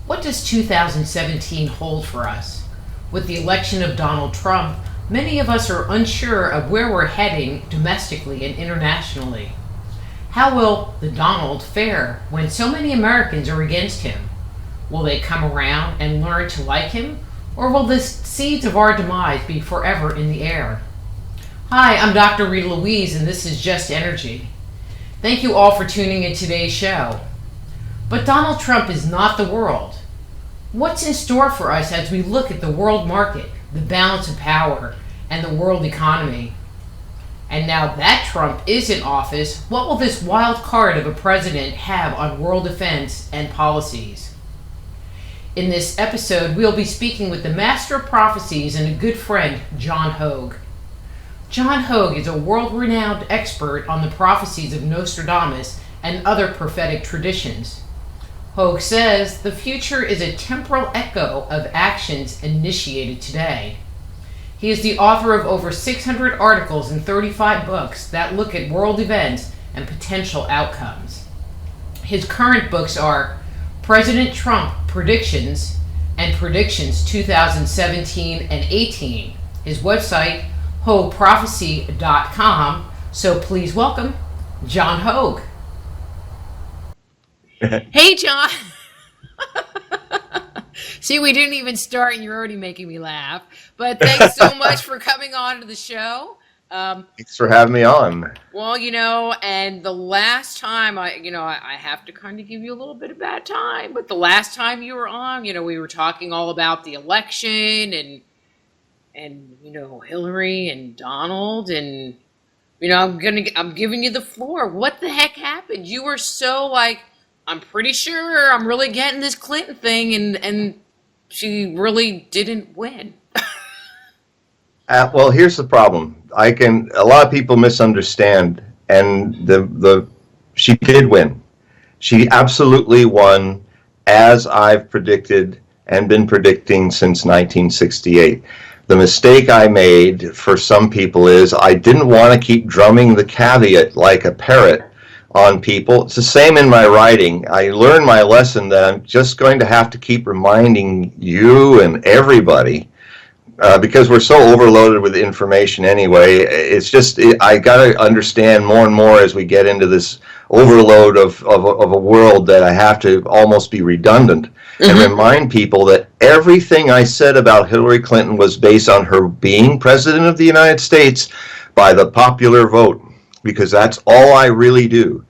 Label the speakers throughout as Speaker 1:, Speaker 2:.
Speaker 1: What does 2017 hold for us? With the election of Donald Trump, many of us are unsure of where we're heading domestically and internationally. How will the Donald fare when so many Americans are against him? Will they come around and learn to like him? Or will the seeds of our demise be forever in the air? Hi, I'm Dr. Rita Louise, and this is Just Energy. Thank you all for tuning in today's show. But Donald Trump is not the world. What's in store for us as we look at the world market, the balance of power, and the world economy? And now that Trump is in office, what will this wild card of a president have on world events and policies? In this episode, we'll be speaking with the master of prophecies and a good friend, John Hogue. John Hogue is a world-renowned expert on the prophecies of Nostradamus and other prophetic traditions. Hogue says the future is a temporal echo of actions initiated today. He is the author of over 600 articles and 35 books that look at world events and potential outcomes. His current books are President Trump Predictions and Predictions 2017 and 18. His website, HogueProphecy.com. So please welcome John Hogue. Hey, John. See, we didn't even start and you're already making me laugh. But thanks so much for coming on to the show.
Speaker 2: Thanks for having me on.
Speaker 1: Well, and the last time I have to kind of give you a little bit of bad time, but the last time you were on, we were talking all about the election and Hillary and Donald, and I'm giving you the floor. What the heck happened? You were so like, I'm pretty sure I'm really getting this Clinton thing, and she really didn't win.
Speaker 2: Well, here's the problem. A lot of people misunderstand, and she did win. She absolutely won, as I've predicted and been predicting since 1968. The mistake I made for some people is I didn't want to keep drumming the caveat like a parrot on people. It's the same in my writing. I learned my lesson that I'm just going to have to keep reminding you and everybody, because we're so overloaded with information anyway. It's just, I got to understand more and more as we get into this overload of a world that I have to almost be redundant and remind people that everything I said about Hillary Clinton was based on her being president of the United States by the popular vote, because that's all I really do.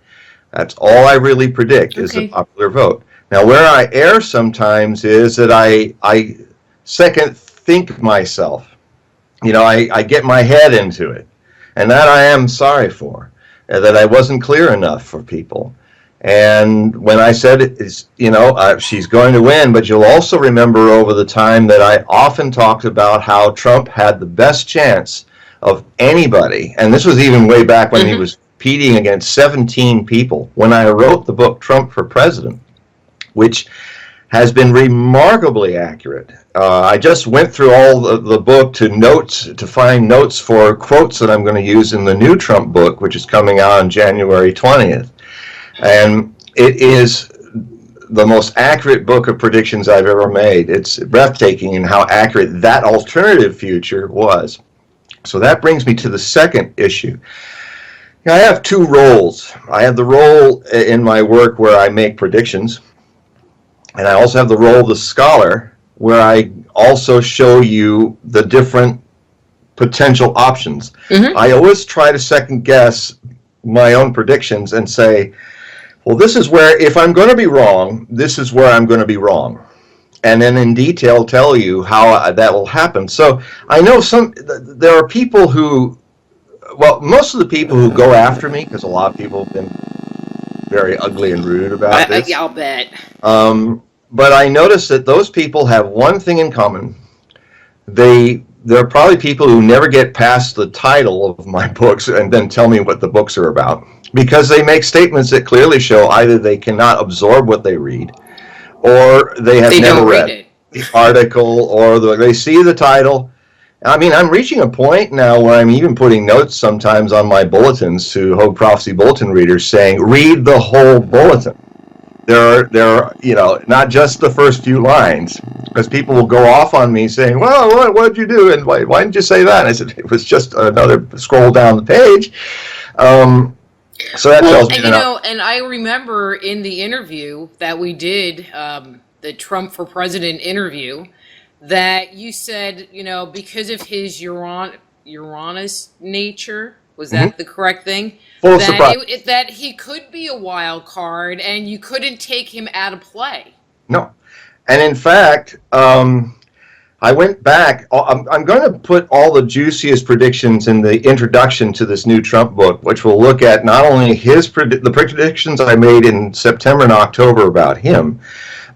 Speaker 2: That's all I really predict is the popular vote. Now, where I err sometimes is that I second think myself. I get my head into it, and that I am sorry for, that I wasn't clear enough for people. And when I said she's going to win, but you'll also remember over the time that I often talked about how Trump had the best chance of anybody, and this was even way back when he was competing against 17 people, when I wrote the book Trump for President, which has been remarkably accurate. I just went through all the book to find notes for quotes that I'm going to use in the new Trump book, which is coming out on January 20th. And it is the most accurate book of predictions I've ever made. It's breathtaking in how accurate that alternative future was. So that brings me to the second issue. I have two roles. I have the role in my work where I make predictions, and I also have the role of the scholar, where I also show you the different potential options. I always try to second guess my own predictions and say, well, this is where, if I'm going to be wrong, this is where I'm going to be wrong. And then in detail tell you how that will happen. So I know there are people who, most of the people who go after me, because a lot of people have been very ugly and rude about this.
Speaker 1: I'll bet.
Speaker 2: But I notice that those people have one thing in common. There are probably people who never get past the title of my books and then tell me what the books are about, because they make statements that clearly show either they cannot absorb what they read, or they have never read the article, or they see the title. I mean, I'm reaching a point now where I'm even putting notes sometimes on my bulletins to Hogue Prophecy bulletin readers saying, read the whole bulletin. there are, not just the first few lines, because people will go off on me saying, well, what did you do? And why didn't you say that? And I said, it was just another scroll down the page. So that tells me.
Speaker 1: And I remember in the interview that we did, the Trump for president interview, that you said, because of his Uranus nature, was that the correct thing?
Speaker 2: Full
Speaker 1: that
Speaker 2: surprise.
Speaker 1: That he could be a wild card and you couldn't take him out of play.
Speaker 2: No. And in fact, I went back. I'm going to put all the juiciest predictions in the introduction to this new Trump book, which will look at not only the predictions I made in September and October about him,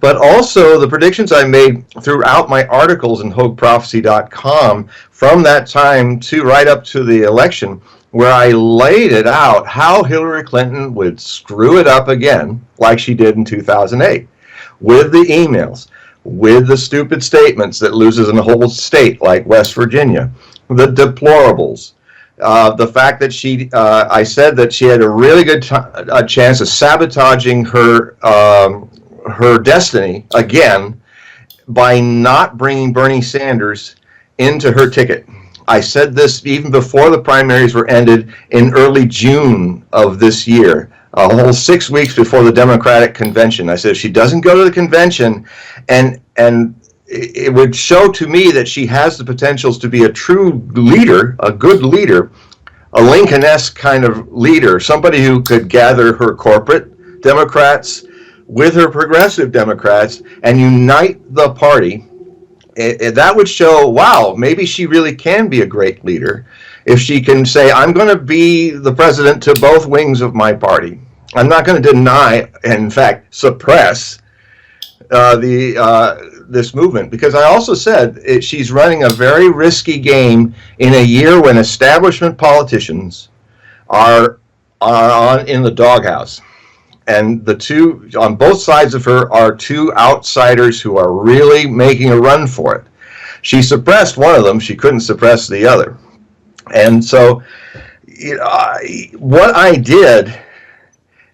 Speaker 2: but also the predictions I made throughout my articles in HogueProphecy.com from that time to right up to the election, where I laid it out how Hillary Clinton would screw it up again, like she did in 2008, with the emails, with the stupid statements that loses in a whole state like West Virginia, the deplorables, the fact that I said that she had a really good chance of sabotaging her destiny again by not bringing Bernie Sanders into her ticket. I said this even before the primaries were ended in early June of this year, a whole 6 weeks before the Democratic convention. I said if she doesn't go to the convention, and it would show to me that she has the potentials to be a true leader, a good leader, a Lincoln-esque kind of leader, somebody who could gather her corporate Democrats with her progressive Democrats and unite the party. That would show, wow, maybe she really can be a great leader if she can say, I'm going to be the president to both wings of my party. I'm not going to deny, and in fact, suppress this movement, because I also said she's running a very risky game in a year when establishment politicians are in the doghouse. And the two on both sides of her are two outsiders who are really making a run for it. She suppressed one of them, she couldn't suppress the other. And so what I did,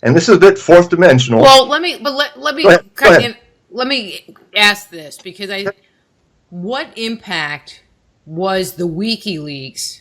Speaker 2: and this is a bit fourth dimensional.
Speaker 1: Well, let me ask this, because what impact was the WikiLeaks?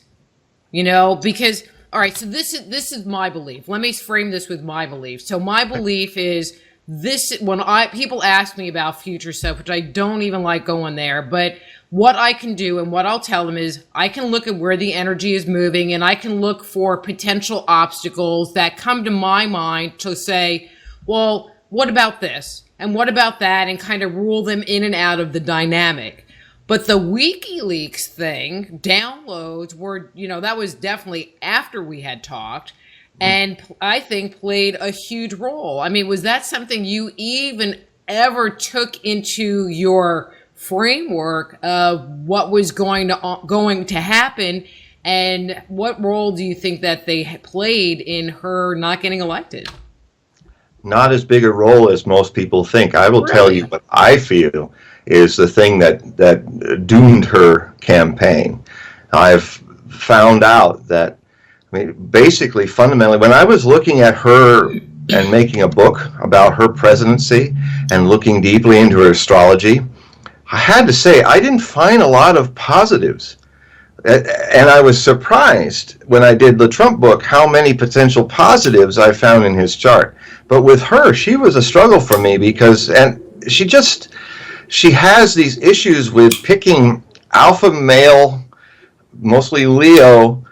Speaker 1: Because all right, so this is my belief. Let me frame this with my belief. So my belief is this: when people ask me about future stuff, which I don't even like going there, but what I can do and what I'll tell them is I can look at where the energy is moving, and I can look for potential obstacles that come to my mind to say, well, what about this? And what about that? And kind of rule them in and out of the dynamic. But the WikiLeaks thing, downloads were, that was definitely after we had talked, and I think played a huge role. I mean, was that something you even ever took into your framework of what was going to happen, and what role do you think that they played in her not getting elected?
Speaker 2: Not as big a role as most people think. I will tell you what I feel is the thing that doomed her campaign. I've found out that, basically, fundamentally, when I was looking at her and making a book about her presidency and looking deeply into her astrology, I had to say I didn't find a lot of positives. And I was surprised when I did the Trump book how many potential positives I found in his chart. But with her, she was a struggle for me because she has these issues with picking alpha male, mostly Leo,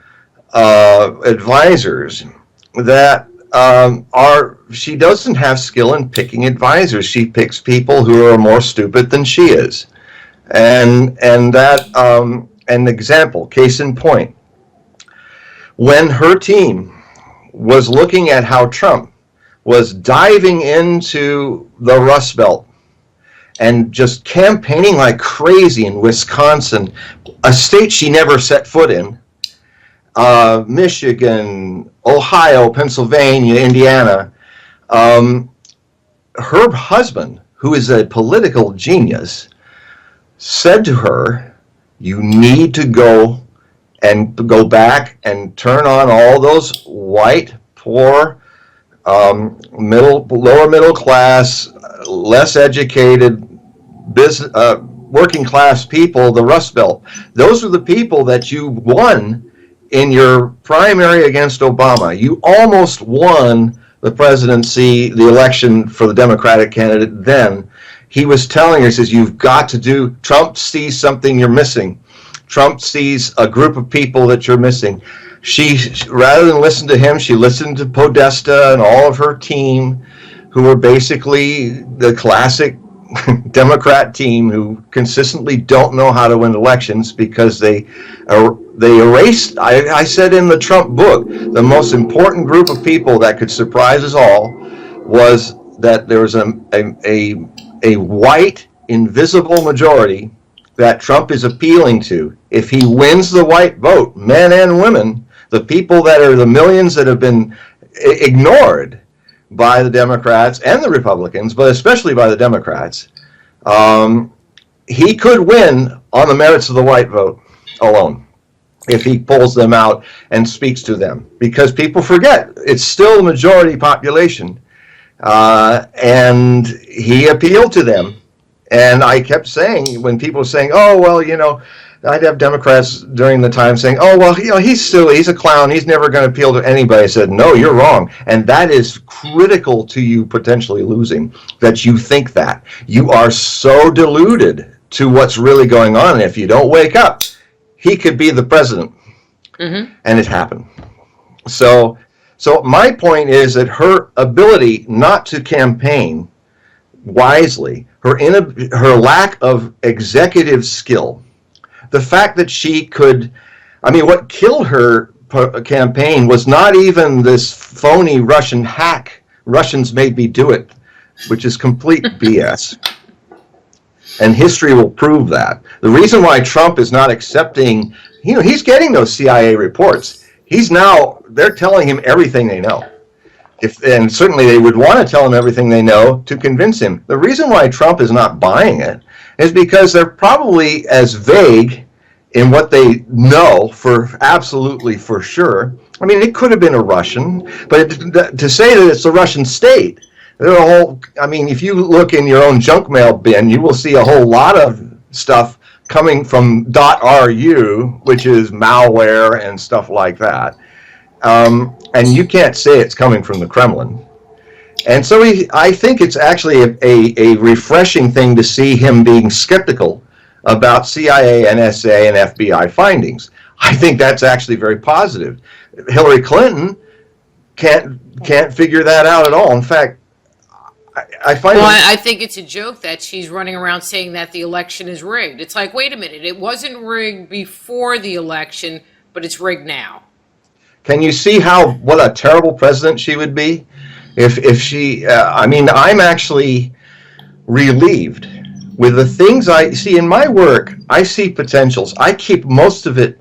Speaker 2: advisors that she doesn't have skill in picking advisors. She picks people who are more stupid than she is. And that, an example, case in point, when her team was looking at how Trump was diving into the Rust Belt and just campaigning like crazy in Wisconsin, a state she never set foot in, Michigan, Ohio, Pennsylvania, Indiana, her husband, who is a political genius, said to her, you need to go back and turn on all those white, poor lower middle class, less educated, business, working class people, the Rust Belt. Those are the people that you won in your primary against Obama. You almost won the presidency, the election for the Democratic candidate then. He was telling her, he says, you've got to do, Trump sees something you're missing. Trump sees a group of people that you're missing. She, rather than listen to him, she listened to Podesta and all of her team, who were basically the classic Democrat team who consistently don't know how to win elections because they erased. I said in the Trump book, the most important group of people that could surprise us all was that there was a white invisible majority that Trump is appealing to. If he wins the white vote, men and women, the people that are the millions that have been ignored by the Democrats and the Republicans, but especially by the Democrats, he could win on the merits of the white vote alone if he pulls them out and speaks to them. Because people forget, it's still a majority population. And he appealed to them. And I kept saying, when people were saying, oh, well, you know, I'd have Democrats during the time saying, oh, well, you know, he's silly, he's a clown, he's never going to appeal to anybody. I said, no, you're wrong. And that is critical to you potentially losing, that you think that. You are so deluded to what's really going on. And if you don't wake up, he could be the president. Mm-hmm. And it happened. So my point is that her ability not to campaign wisely, her lack of executive skill, the fact that she could, I mean, what killed her campaign was not even this phony Russian hack, Russians made me do it, which is complete BS. And history will prove that. The reason why Trump is not accepting, you know, he's getting those CIA reports. They're telling him everything they know. And certainly they would want to tell him everything they know to convince him. The reason why Trump is not buying it is because they're probably as vague in what they know for absolutely for sure. I mean, it could have been a Russian, but to say that it's a Russian state, if you look in your own junk mail bin, you will see a whole lot of stuff coming from .ru, which is malware and stuff like that. And you can't say it's coming from the Kremlin. And so I think it's actually a refreshing thing to see him being skeptical about CIA, NSA, and FBI findings. I think that's actually very positive. Hillary Clinton can't figure that out at all. In fact, I find...
Speaker 1: Well, I think it's a joke that she's running around saying that the election is rigged. It's like, wait a minute, it wasn't rigged before the election, but it's rigged now.
Speaker 2: Can you see what a terrible president she would be? If she, I'm actually relieved with the things I see in my work. I see potentials. I keep most of it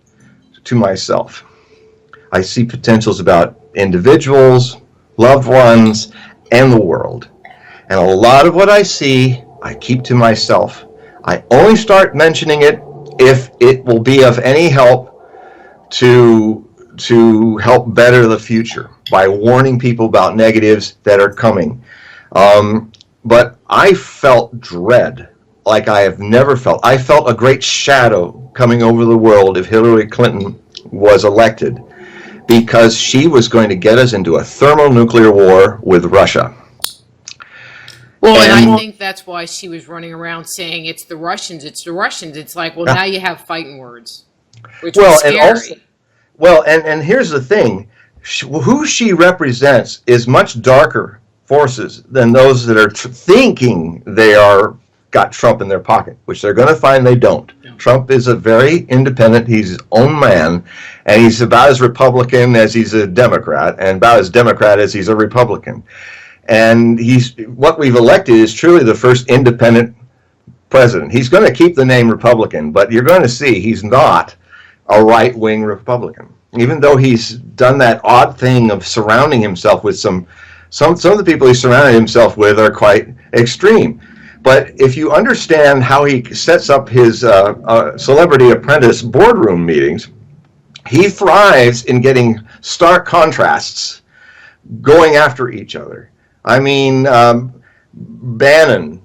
Speaker 2: to myself. I see potentials about individuals, loved ones, and the world. And a lot of what I see, I keep to myself. I only start mentioning it if it will be of any help to help better the future by warning people about negatives that are coming. But I felt dread like I have never felt. I felt a great shadow coming over the world if Hillary Clinton was elected, because she was going to get us into a thermonuclear war with Russia.
Speaker 1: Well, and I think that's why she was running around saying it's the Russians, it's the Russians. It's like, well, now you have fighting words, which is scary.
Speaker 2: And here's the thing. Who she represents is much darker forces than those that are thinking they got Trump in their pocket, which they're going to find they don't. Yeah. Trump is a very independent, he's his own man, and he's about as Republican as he's a Democrat, and about as Democrat as he's a Republican. And what we've elected is truly the first independent president. He's going to keep the name Republican, but you're going to see he's not a right-wing Republican, even though he's done that odd thing of surrounding himself with some of the people he surrounded himself with are quite extreme. But if you understand how he sets up his celebrity apprentice boardroom meetings, he thrives in getting stark contrasts going after each other. I mean, Bannon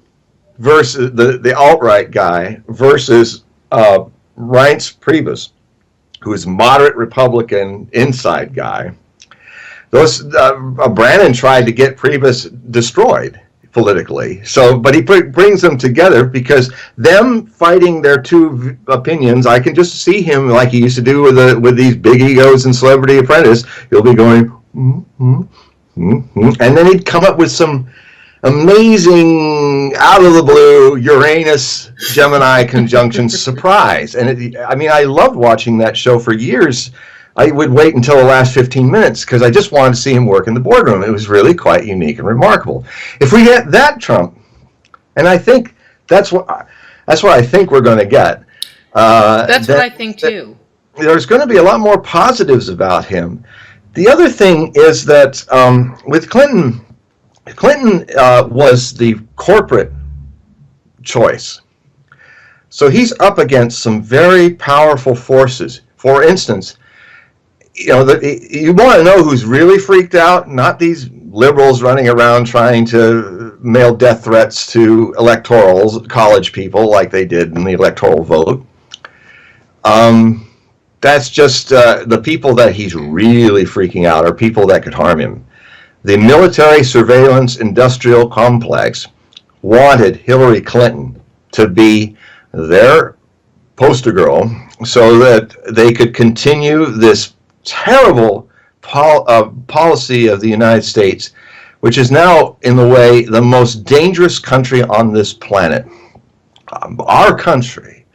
Speaker 2: versus the alt-right guy versus Reince Priebus, who is moderate Republican inside guy. Those Bannon tried to get Priebus destroyed politically. So, but he brings them together because them fighting their two opinions, I can just see him like he used to do with these big egos in Celebrity Apprentice. He'll be going, and then he'd come up with some amazing, out of the blue Uranus Gemini conjunction surprise. And I mean, I loved watching that show for years. I would wait until the last 15 minutes because I just wanted to see him work in the boardroom. It was really quite unique and remarkable. If we get that Trump, and I think that's what I think we're going to get.
Speaker 1: That's what I think too.
Speaker 2: There's going to be a lot more positives about him. The other thing is that with Clinton was the corporate choice. So he's up against some very powerful forces. For instance, you want to know who's really freaked out? Not these liberals running around trying to mail death threats to electorals, college people, like they did in the electoral vote. That's just the people that he's really freaking out are people that could harm him. The military surveillance industrial complex wanted Hillary Clinton to be their poster girl so that they could continue this terrible policy of the United States, which is now, in the way, the most dangerous country on this planet. Our country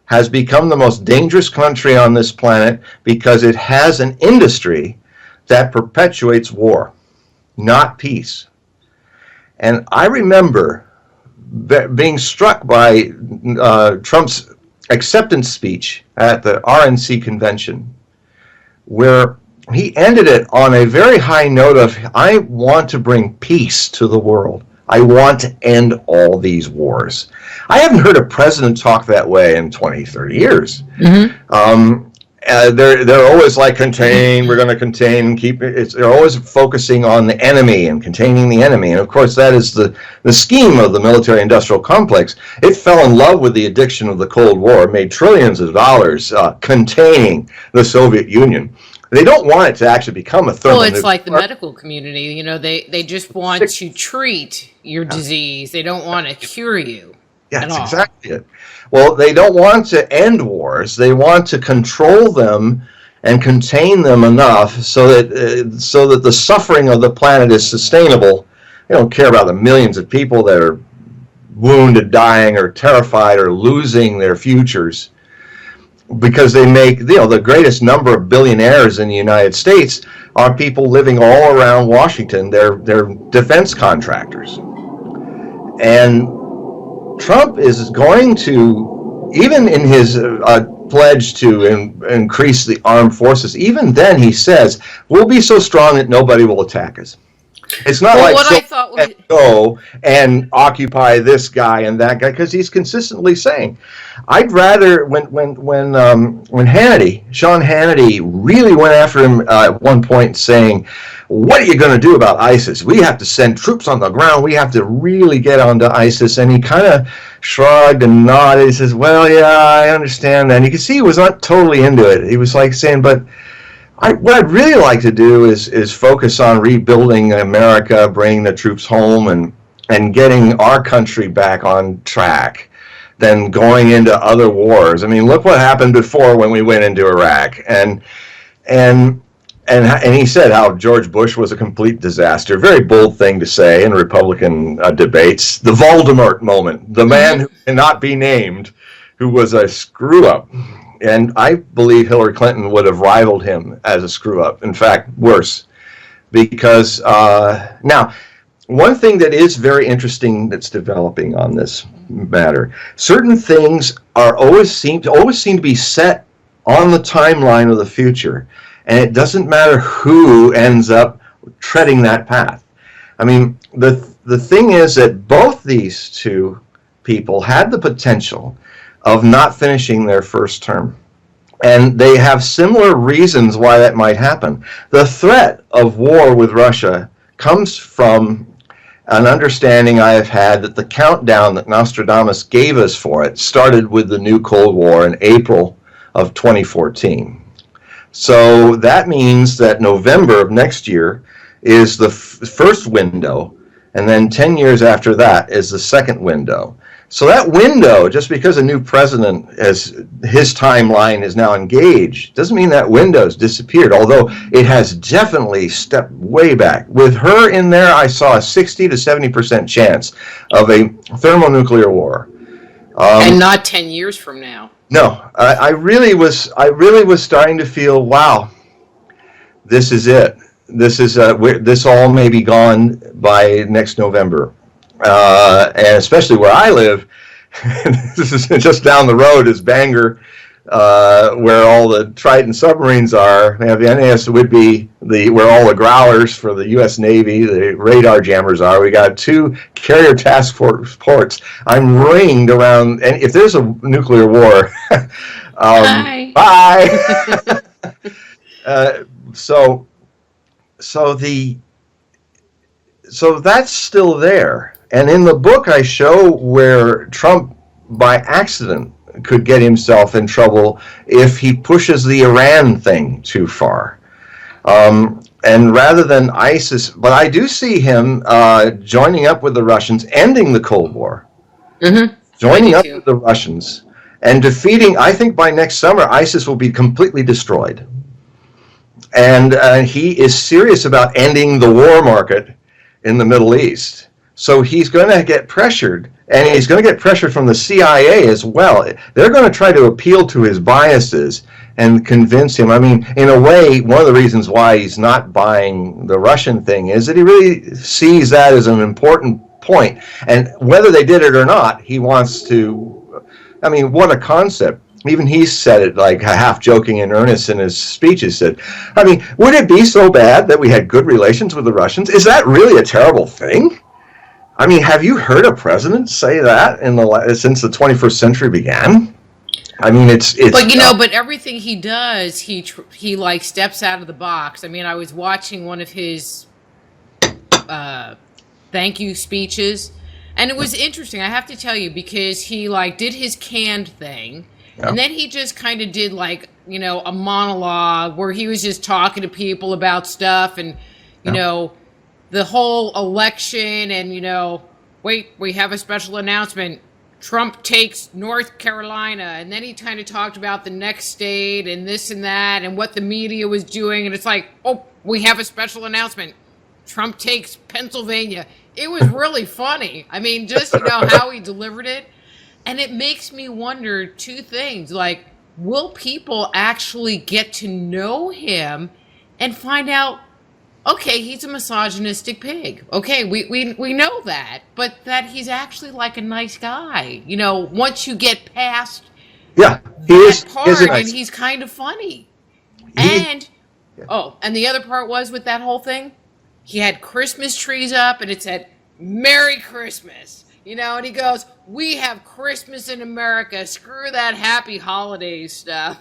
Speaker 2: has become the most dangerous country on this planet because it has an industry that perpetuates war, not peace. And I remember being struck by Trump's acceptance speech at the RNC convention, where he ended it on a very high note of, I want to bring peace to the world. I want to end all these wars. I haven't heard a president talk that way in 20, 30 years. Mm-hmm. They're always like, contain, we're going to contain and keep it. They're always focusing on the enemy and containing the enemy. And of course, that is the scheme of the military industrial complex. It fell in love with the addiction of the Cold War, made trillions of dollars containing the Soviet Union. They don't want it to actually become a thermonuclear.
Speaker 1: Well, it's like the medical community. They just want to treat your disease. They don't want to cure you.
Speaker 2: Yeah, that's exactly it. Well, they don't want to end wars. They want to control them and contain them enough so that the suffering of the planet is sustainable. They don't care about the millions of people that are wounded, dying, or terrified, or losing their futures, because they make, the greatest number of billionaires in the United States are people living all around Washington. They're defense contractors. And Trump is going to, even in his pledge to increase the armed forces, even then he says, we'll be so strong that nobody will attack us. It's not go and occupy this guy and that guy, because he's consistently saying, I'd rather, when Sean Hannity really went after him at one point saying, what are you going to do about ISIS? We have to send troops on the ground. We have to really get onto ISIS. And he kind of shrugged and nodded. He says, well, yeah, I understand that. And you can see he was not totally into it. He was like saying, but what I'd really like to do is focus on rebuilding America, bringing the troops home, and getting our country back on track than going into other wars. I mean, look what happened before when we went into Iraq. And he said how George Bush was a complete disaster. Very bold thing to say in Republican debates. The Voldemort moment. The man who cannot be named, who was a screw-up. And I believe Hillary Clinton would have rivaled him as a screw-up. In fact, worse. Because, now, one thing that is very interesting that's developing on this matter, certain things always seem to be set on the timeline of the future. And it doesn't matter who ends up treading that path. I mean, the thing is that both these two people had the potential of not finishing their first term. And they have similar reasons why that might happen. The threat of war with Russia comes from an understanding I have had that the countdown that Nostradamus gave us for it started with the new Cold War in April of 2014. So that means that November of next year is the first window, and then 10 years after that is the second window. So that window, just because a new president has his timeline is now engaged, doesn't mean that window's disappeared, although it has definitely stepped way back. With her in there, I saw a 60 to 70% chance of a thermonuclear war.
Speaker 1: And not 10 years from now.
Speaker 2: No, I really was starting to feel, wow, this is it. This all may be gone by next November. And especially where I live, this is just down the road is Bangor, where all the Trident submarines are. They have the NAS would be where all the growlers for the U.S. Navy, the radar jammers are. We got 2 carrier task force ports. I'm ringed around, and if there's a nuclear war, bye. So that's still there. And in the book, I show where Trump, by accident, could get himself in trouble if he pushes the Iran thing too far. And rather than ISIS, but I do see him joining up with the Russians, ending the Cold War, joining up with the Russians, and defeating, I think by next summer, ISIS will be completely destroyed. And he is serious about ending the war market in the Middle East. So he's going to get pressured, and he's going to get pressured from the CIA as well. They're going to try to appeal to his biases and convince him. I mean, in a way, one of the reasons why he's not buying the Russian thing is that he really sees that as an important point. And whether they did it or not, he wants to, I mean, what a concept. Even he said it like half joking in earnest in his speech. He said, I mean, would it be so bad that we had good relations with the Russians? Is that really a terrible thing? I mean, have you heard a president say that since the 21st century began? I mean, it's.
Speaker 1: But but everything he does, he like steps out of the box. I mean, I was watching one of his thank you speeches, and it was interesting. I have to tell you, because he like did his canned thing, and then he just kind of did like a monologue where he was just talking to people about stuff, and you know. The whole election and, wait, we have a special announcement. Trump takes North Carolina. And then he kind of talked about the next state and this and that and what the media was doing. And it's like, oh, we have a special announcement. Trump takes Pennsylvania. It was really funny. I mean, just, how he delivered it. And it makes me wonder 2 things. Like, will people actually get to know him and find out, okay, he's a misogynistic pig. Okay, we know that, but that he's actually like a nice guy. Once you get past
Speaker 2: that part,
Speaker 1: and he's kind of funny. And the other part was with that whole thing, he had Christmas trees up, and it said "Merry Christmas," and he goes, "We have Christmas in America. Screw that Happy Holidays stuff."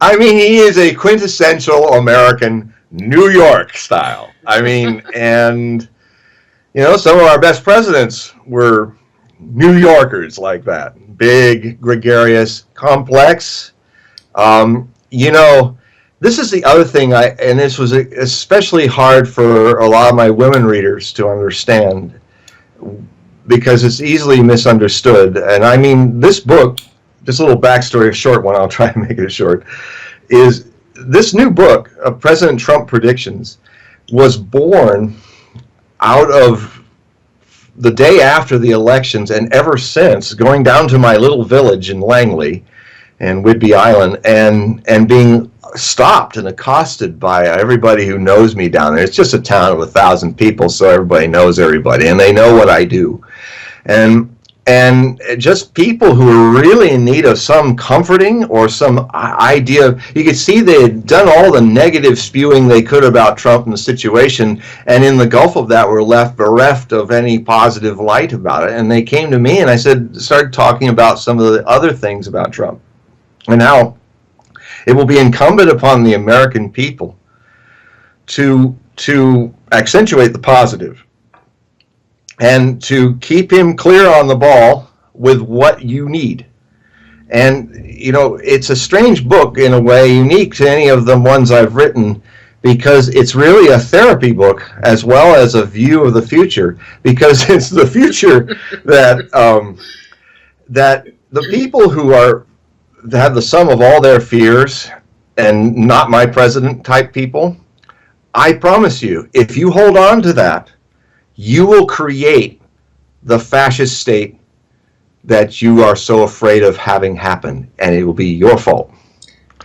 Speaker 2: I mean, he is a quintessential American New York style. I mean, and, some of our best presidents were New Yorkers like that. Big, gregarious, complex. This is the other thing, and this was especially hard for a lot of my women readers to understand, because it's easily misunderstood. And I mean, this book, this little backstory, a short one, I'll try to make it short, is this new book of President Trump predictions was born out of the day after the elections, and ever since, going down to my little village in Langley and Whidbey Island and being stopped and accosted by everybody who knows me down there. It's just a town of 1,000 people, so everybody knows everybody, and they know what I do. And and just people who were really in need of some comforting or some idea. You could see they had done all the negative spewing they could about Trump and the situation, and in the gulf of that were left bereft of any positive light about it. And they came to me, and I started talking about some of the other things about Trump, and how it will be incumbent upon the American people to accentuate the positive, and to keep him clear on the ball with what you need. And, it's a strange book in a way, unique to any of the ones I've written, because it's really a therapy book as well as a view of the future, because it's the future that that the people who have the sum of all their fears, and not my president type people, I promise you, if you hold on to that, you will create the fascist state that you are so afraid of having happen, and it will be your fault.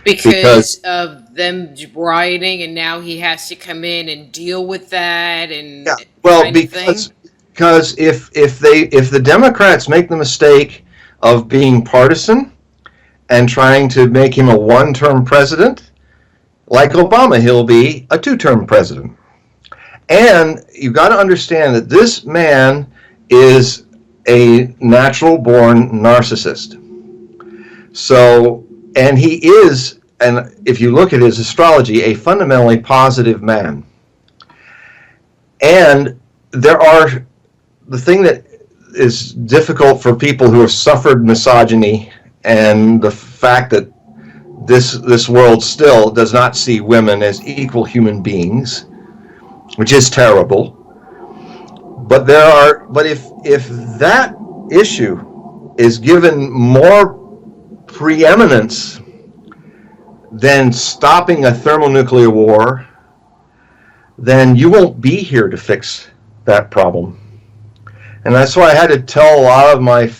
Speaker 1: Because of them rioting, and now he has to come in and deal with that, and
Speaker 2: yeah, well, because if the Democrats make the mistake of being partisan and trying to make him a one-term president, like Obama, he'll be a two-term president. And you've got to understand that this man is a natural-born narcissist. So, and he is, and if you look at his astrology, a fundamentally positive man. And the thing that is difficult for people who have suffered misogyny, and the fact that this world still does not see women as equal human beings, which is terrible. But if that issue is given more preeminence than stopping a thermonuclear war, then you won't be here to fix that problem. And that's why I had to tell a lot of my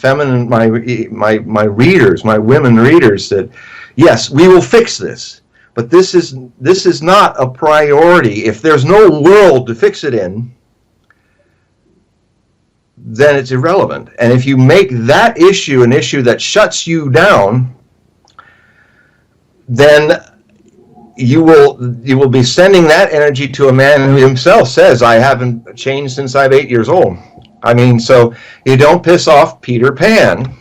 Speaker 2: my readers, my women readers, that yes, we will fix this. But this is not a priority. If there's no world to fix it in, then it's irrelevant. And if you make that issue an issue that shuts you down, then you will be sending that energy to a man who himself says, I haven't changed since I'm 8 years old. I mean, so you don't piss off Peter Pan,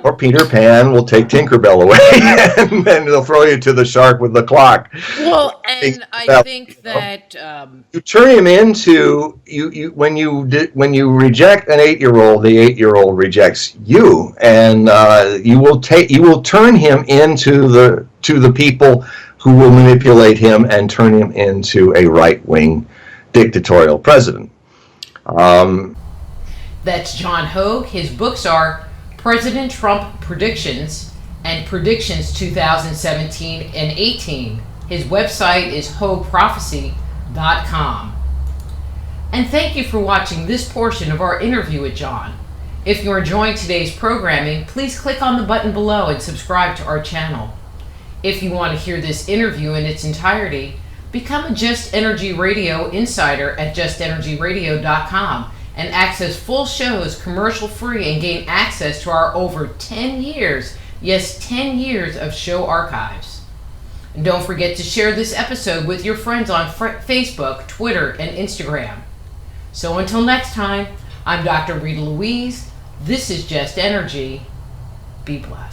Speaker 2: or Peter Pan will take Tinkerbell away and then they'll throw you to the shark with the clock.
Speaker 1: Well, and I think that
Speaker 2: you turn him into when you reject an 8-year-old, the 8-year-old rejects you, and you will turn him into the people who will manipulate him and turn him into a right-wing dictatorial president.
Speaker 1: That's John Hogue. His books are President Trump Predictions and Predictions 2017 and 18. His website is hogueprophecy.com. And thank you for watching this portion of our interview with John. If you're enjoying today's programming, please click on the button below and subscribe to our channel. If you want to hear this interview in its entirety, become a Just Energy Radio insider at justenergyradio.com and access full shows commercial-free and gain access to our over 10 years, yes, 10 years of show archives. And don't forget to share this episode with your friends on Facebook, Twitter, and Instagram. So until next time, I'm Dr. Rita Louise. This is Just Energy. Be blessed.